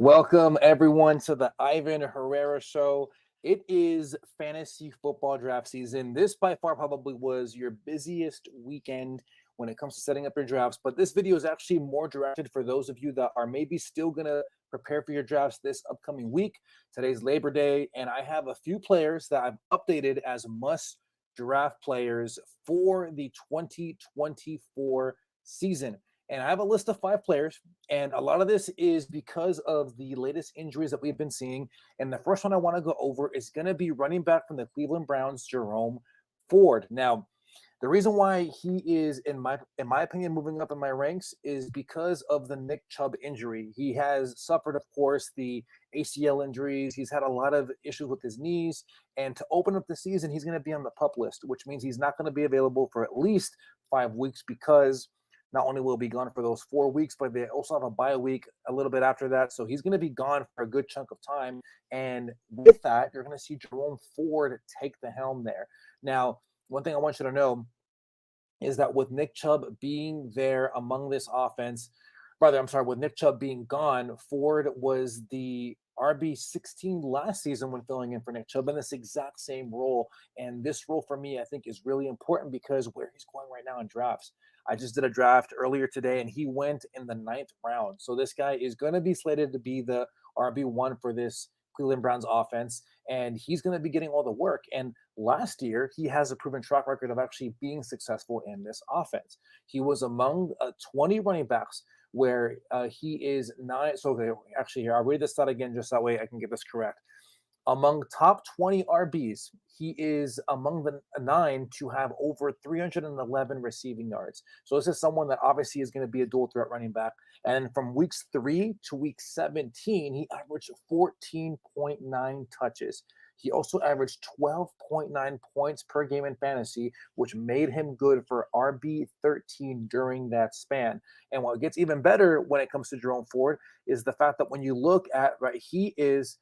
Welcome everyone to the Ivan Herrera Show. It is fantasy football draft season. This by far probably was your busiest weekend when it comes to setting up your drafts, but this video is actually more directed for those of you that are maybe still going to prepare for your drafts this upcoming week. Today's Labor Day, and I have a few players that I've updated as must draft players for the 2024 season. And I have a list of 5 players, and a lot of this is because of the latest injuries that we've been seeing. And the first one I want to go over is going to be running back from the Cleveland Browns, Jerome Ford. Now, the reason why he is, in my opinion, moving up in my ranks is because of the Nick Chubb injury. He has suffered, of course, the ACL injuries. He's had a lot of issues with his knees. And to open up the season, he's going to be on the PUP list, which means he's not going to be available for at least 5 weeks because not only will he be gone for those 4 weeks, but they also have a bye week a little bit after that. So he's going to be gone for a good chunk of time. And with that, you're going to see Jerome Ford take the helm there. Now, one thing I want you to know is that with Nick Chubb being there among this offense, with Nick Chubb being gone, Ford was the RB16 last season when filling in for Nick Chubb in this exact same role. And this role for me, I think, is really important because where he's going right now in drafts. I just did a draft earlier today and he went in the 9th round. So this guy is going to be slated to be the RB1 for this Cleveland Browns offense, and he's going to be getting all the work. And last year, he has a proven track record of actually being successful in this offense. He was among 20 running backs where he is 9. So actually, here, I'll read this out again just that way I can get this correct. Among top 20 RBs, he is among the 9 to have over 311 receiving yards. So this is someone that obviously is going to be a dual threat running back. And from weeks 3 to week 17, he averaged 14.9 touches. He also averaged 12.9 points per game in fantasy, which made him good for RB13 during that span. And what gets even better when it comes to Jerome Ford is the fact that when you look at, right, he is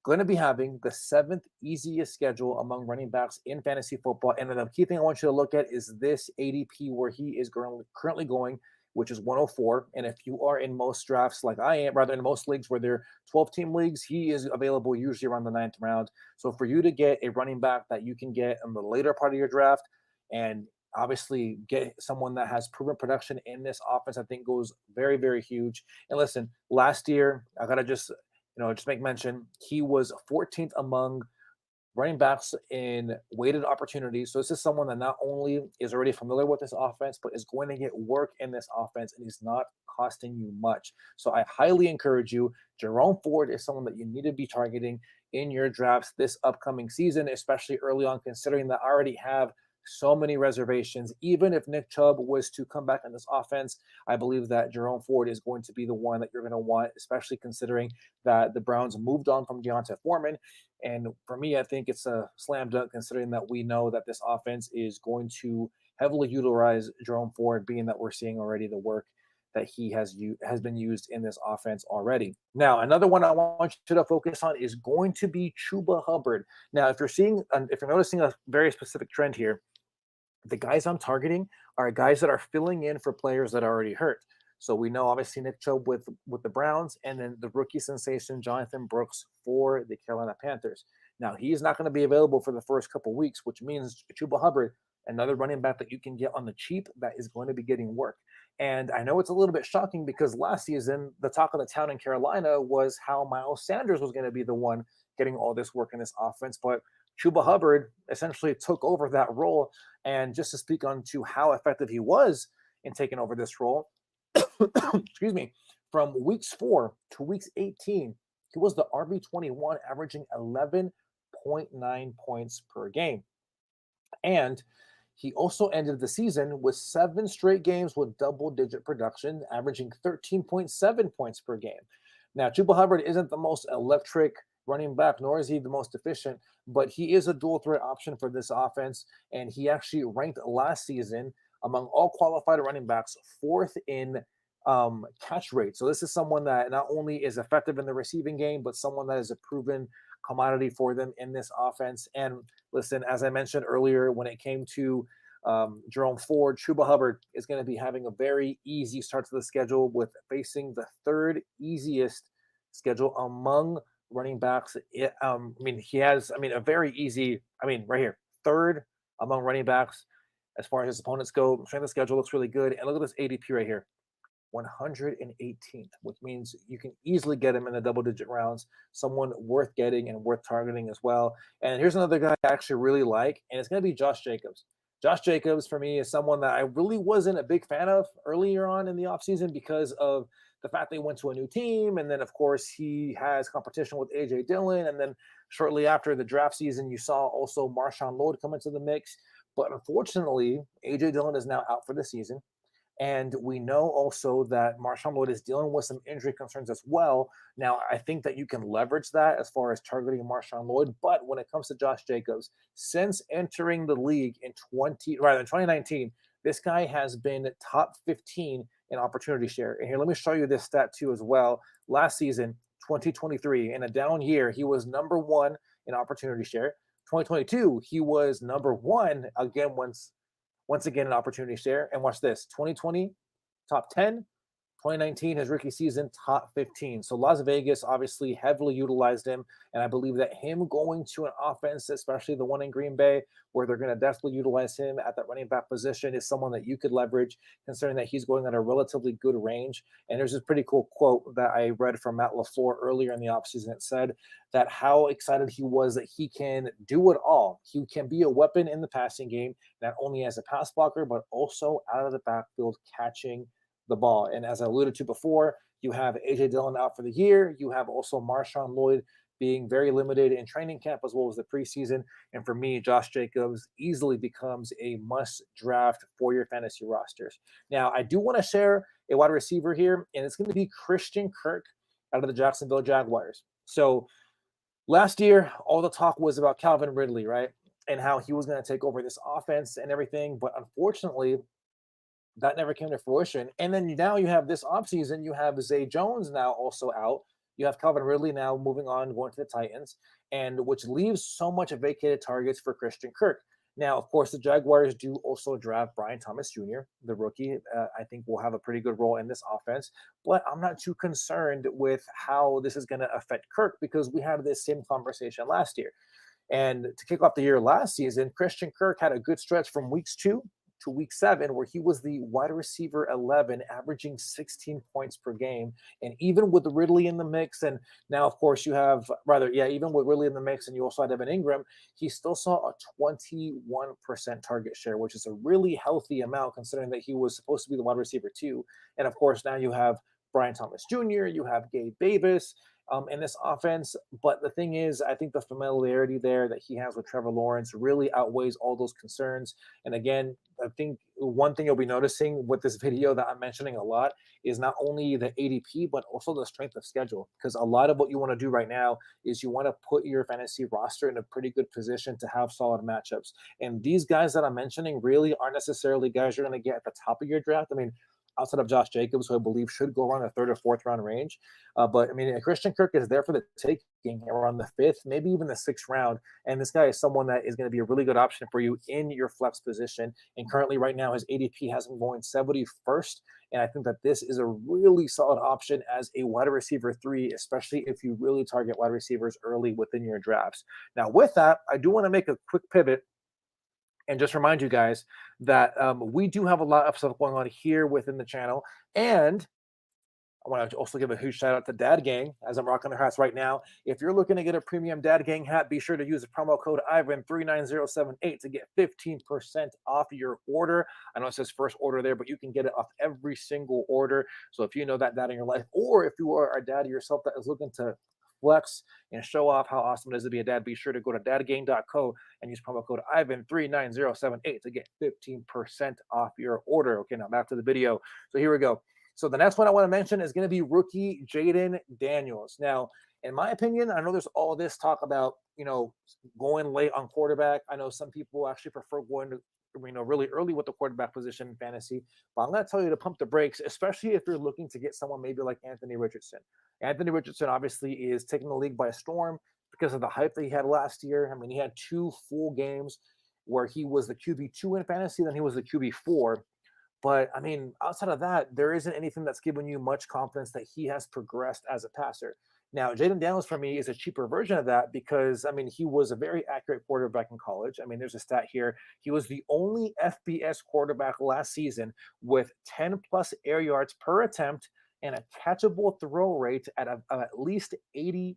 going to be having the 7th easiest schedule among running backs in fantasy football. And the key thing I want you to look at is this ADP where he is currently going, which is 104. And if you are in most drafts like I am, rather in most leagues where they're 12-team leagues, he is available usually around the 9th round. So for you to get a running back that you can get in the later part of your draft and obviously get someone that has proven production in this offense, I think goes very, very huge. And listen, last year, I got to just make mention, he was 14th among running backs in weighted opportunities. So this is someone that not only is already familiar with this offense, but is going to get work in this offense, and he's not costing you much. So I highly encourage you. Jerome Ford is someone that you need to be targeting in your drafts this upcoming season, especially early on, considering that I already have so many reservations. Even if Nick Chubb was to come back in this offense, I believe that Jerome Ford is going to be the one that you're going to want, especially considering that the Browns moved on from Deontay Foreman. And for me, I think it's a slam dunk considering that we know that this offense is going to heavily utilize Jerome Ford, being that we're seeing already the work that he has been used in this offense already. Now, another one I want you to focus on is going to be Chuba Hubbard. Now, if you're noticing a very specific trend here, the guys I'm targeting are guys that are filling in for players that are already hurt. So we know obviously Nick Chubb with the Browns, and then the rookie sensation Jonathan Brooks for the Carolina Panthers. Now he is not going to be available for the first couple weeks, which means Chuba Hubbard, another running back that you can get on the cheap, that is going to be getting work. And I know it's a little bit shocking because last season the talk of the town in Carolina was how Miles Sanders was going to be the one getting all this work in this offense, but Chuba Hubbard essentially took over that role. And just to speak on to how effective he was in taking over this role, excuse me, from weeks 4 to weeks 18, he was the RB21, averaging 11.9 points per game. And he also ended the season with 7 straight games with double-digit production, averaging 13.7 points per game. Now, Chuba Hubbard isn't the most electric running back, nor is he the most efficient, but he is a dual threat option for this offense. And he actually ranked last season among all qualified running backs 4th in catch rate. So this is someone that not only is effective in the receiving game, but someone that is a proven commodity for them in this offense. And listen, as I mentioned earlier, when it came to Jerome Ford, Chuba Hubbard is going to be having a very easy start to the schedule with facing the 3rd easiest schedule among running backs. He has, a very easy, right here, third among running backs as far as his opponents go. Strength of schedule looks really good. And look at this ADP right here, 118th, which means you can easily get him in the double digit rounds. Someone worth getting and worth targeting as well. And here's another guy I actually really like, and it's going to be Josh Jacobs. Josh Jacobs, for me, is someone that I really wasn't a big fan of earlier on in the offseason because of the fact that he went to a new team. And then, of course, he has competition with A.J. Dillon. And then shortly after the draft season, you saw also Marshawn Lloyd come into the mix. But unfortunately, A.J. Dillon is now out for the season. And we know also that Marshawn Lloyd is dealing with some injury concerns as well. Now, I think that you can leverage that as far as targeting Marshawn Lloyd. But when it comes to Josh Jacobs, since entering the league in 2019, this guy has been top 15 in opportunity share. And here, let me show you this stat too as well. Last season, 2023, in a down year, he was number one in opportunity share. 2022, he was number one again once again an opportunity share. And watch this, 2020 top 10, 2019 his rookie season top 15. So Las Vegas obviously heavily utilized him, and I believe that him going to an offense, especially the one in Green Bay, where they're going to definitely utilize him at that running back position, is someone that you could leverage, considering that he's going at a relatively good range. And there's this pretty cool quote that I read from Matt LaFleur earlier in the offseason. It said that how excited he was that he can do it all. He can be a weapon in the passing game, not only as a pass blocker, but also out of the backfield catching the ball. And as I alluded to before, you have A.J. Dillon out for the year. You have also Marshawn Lloyd being very limited in training camp as well as the preseason. And for me, Josh Jacobs easily becomes a must draft for your fantasy rosters. Now, I do want to share a wide receiver here, and it's going to be Christian Kirk out of the Jacksonville Jaguars. So last year, all the talk was about Calvin Ridley, right? And how he was going to take over this offense and everything. But unfortunately, that never came to fruition. And then now you have this offseason, you have Zay Jones now also out. You have Calvin Ridley now moving on, going to the Titans, and which leaves so much vacated targets for Christian Kirk. Now, of course, the Jaguars do also draft Brian Thomas Jr., the rookie. I think will have a pretty good role in this offense, but I'm not too concerned with how this is going to affect Kirk because we had this same conversation last year. And to kick off the year last season, Christian Kirk had a good stretch from weeks 2 to week 7, where he was the wide receiver 11, averaging 16 points per game. And even with Ridley in the mix, and now, of course, you have, even with Ridley in the mix, and you also had Evan Ingram, he still saw a 21% target share, which is a really healthy amount considering that he was supposed to be the wide receiver 2. And of course, now you have Brian Thomas Jr., you have Gabe Davis, in this offense. But the thing is, I think the familiarity there that he has with Trevor Lawrence really outweighs all those concerns. And again, I think one thing you'll be noticing with this video that I'm mentioning a lot is not only the ADP, but also the strength of schedule. Because a lot of what you want to do right now is you want to put your fantasy roster in a pretty good position to have solid matchups. And these guys that I'm mentioning really aren't necessarily guys you're going to get at the top of your draft. Outside of Josh Jacobs, who I believe should go around the 3rd or 4th round range. But Christian Kirk is there for the taking around the 5th, maybe even the 6th round. And this guy is someone that is going to be a really good option for you in your flex position. And currently, right now, his ADP has him going 71st. And I think that this is a really solid option as a wide receiver 3, especially if you really target wide receivers early within your drafts. Now, with that, I do want to make a quick pivot and just remind you guys that we do have a lot of stuff going on here within the channel. And I want to also give a huge shout out to Dad Gang as I'm rocking their hats right now. If you're looking to get a premium Dad Gang hat, be sure to use the promo code IVAN39078 to get 15% off your order. I know it says first order there, but you can get it off every single order. So if you know that dad in your life, or if you are a dad yourself that is looking to flex and show off how awesome it is to be a dad, be sure to go to dadgang.co and use promo code IVAN39078 to get 15% off your order. Okay, now back to the video. So here we go. So the next one I want to mention is going to be rookie Jayden Daniels. Now, in my opinion, I know there's all this talk about, going late on quarterback. I know some people actually prefer going to, really early with the quarterback position in fantasy. But I'm going to tell you to pump the brakes, especially if you're looking to get someone maybe like Anthony Richardson. Anthony Richardson obviously is taking the league by storm because of the hype that he had last year. He had 2 full games where he was the QB2 in fantasy, then he was the QB4. But outside of that, there isn't anything that's given you much confidence that he has progressed as a passer. Now, Jaden Daniels for me is a cheaper version of that because, I mean, he was a very accurate quarterback in college. I mean, there's a stat here. He was the only FBS quarterback last season with 10 plus air yards per attempt and a catchable throw rate of at least 80%.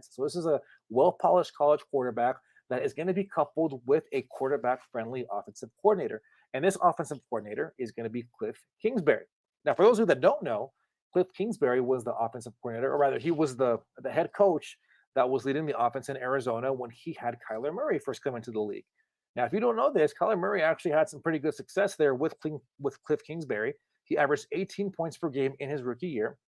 So this is a well polished college quarterback that is going to be coupled with a quarterback friendly offensive coordinator. And this offensive coordinator is going to be Cliff Kingsbury. Now, for those of you that don't know, Cliff Kingsbury was the offensive coordinator, or rather, he was the head coach that was leading the offense in Arizona when he had Kyler Murray first come into the league. Now, if you don't know this, Kyler Murray actually had some pretty good success there with Cliff Kingsbury. He averaged 18 points per game in his rookie year.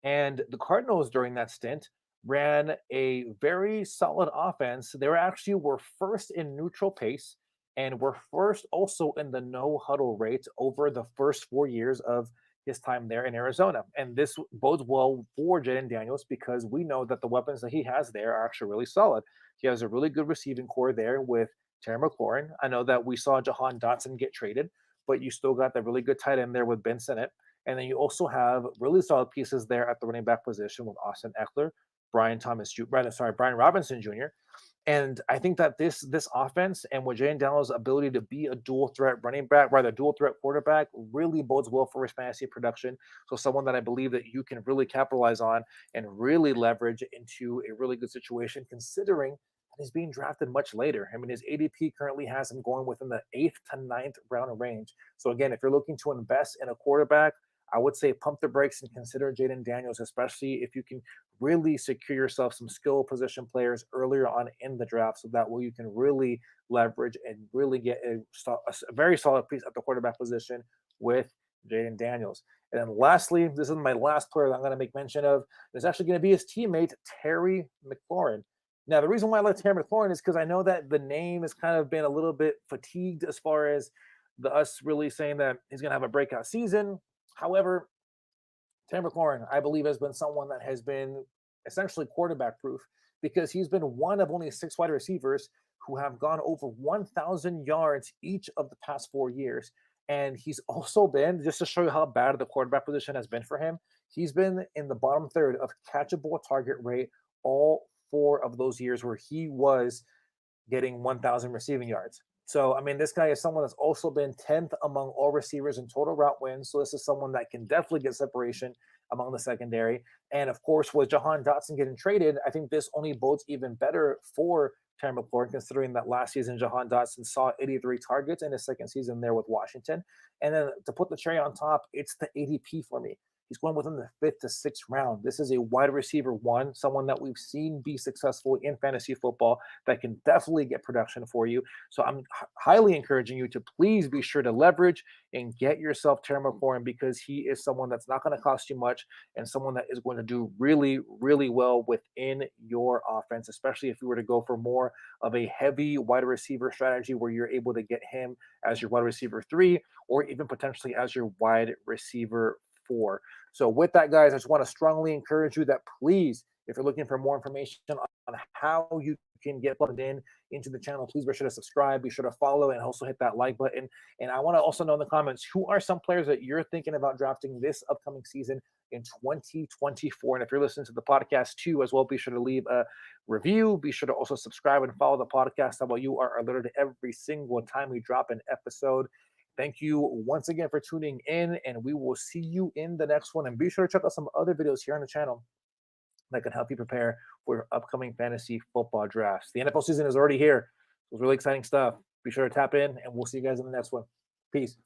And the Cardinals during that stint ran a very solid offense. They were first in neutral pace and were first also in the no huddle rate over the first 4 years of his time there in Arizona. And this bodes well for Jaden Daniels because we know that the weapons that he has there are actually really solid. He has a really good receiving core there with Terry McLaurin. I know that we saw Jahan Dotson get traded, but you still got the really good tight end there with Ben Sinnott. And then you also have really solid pieces there at the running back position with Austin Eckler, Brian Robinson Jr. And I think that this offense and with Jaden Daniels' ability to be a dual threat running back, rather dual threat quarterback, really bodes well for his fantasy production. So someone that I believe that you can really capitalize on and really leverage into a really good situation, considering that he's being drafted much later. I mean, his ADP currently has him going within the 8th to 9th round range. So again, if you're looking to invest in a quarterback, I would say pump the brakes and consider Jaden Daniels, especially if you can really secure yourself some skill position players earlier on in the draft, so that way you can really leverage and really get a very solid piece at the quarterback position with Jaden Daniels. And then lastly, this is my last player that I'm going to make mention of. It's actually going to be his teammate, Terry McLaurin. Now, the reason why I like Terry McLaurin is because I know that the name has kind of been a little bit fatigued as far as us really saying that he's going to have a breakout season. However, Terry McLaurin, I believe, has been someone that has been essentially quarterback proof because he's been one of only 6 wide receivers who have gone over 1,000 yards each of the past 4 years. And he's also been, just to show you how bad the quarterback position has been for him, he's been in the bottom third of catchable target rate all 4 of those years where he was getting 1,000 receiving yards. So, I mean, this guy is someone that's also been 10th among all receivers in total route wins. So, this is someone that can definitely get separation among the secondary. And of course, with Jahan Dotson getting traded, I think this only bodes even better for Terry McLaurin, considering that last season Jahan Dotson saw 83 targets in his second season there with Washington. And then to put the cherry on top, it's the ADP for me. He's going within the 5th to 6th round. This is a wide receiver one, someone that we've seen be successful in fantasy football that can definitely get production for you. So I'm highly encouraging you to please be sure to leverage and get yourself Terry McLaurin because he is someone that's not going to cost you much and someone that is going to do really, really well within your offense, especially if you were to go for more of a heavy wide receiver strategy where you're able to get him as your wide receiver 3 or even potentially as your wide receiver 4. So with that, guys, I just want to strongly encourage you that please, if you're looking for more information on how you can get plugged in into the channel, please be sure to subscribe, be sure to follow, and also hit that like button. And I want to also know in the comments, who are some players that you're thinking about drafting this upcoming season in 2024? And if you're listening to the podcast too, as well, be sure to leave a review. Be sure to also subscribe and follow the podcast. That way you are alerted every single time we drop an episode. Thank you once again for tuning in, and we will see you in the next one. And be sure to check out some other videos here on the channel that can help you prepare for your upcoming fantasy football drafts. The NFL season is already here. It was really exciting stuff. Be sure to tap in, and we'll see you guys in the next one. Peace.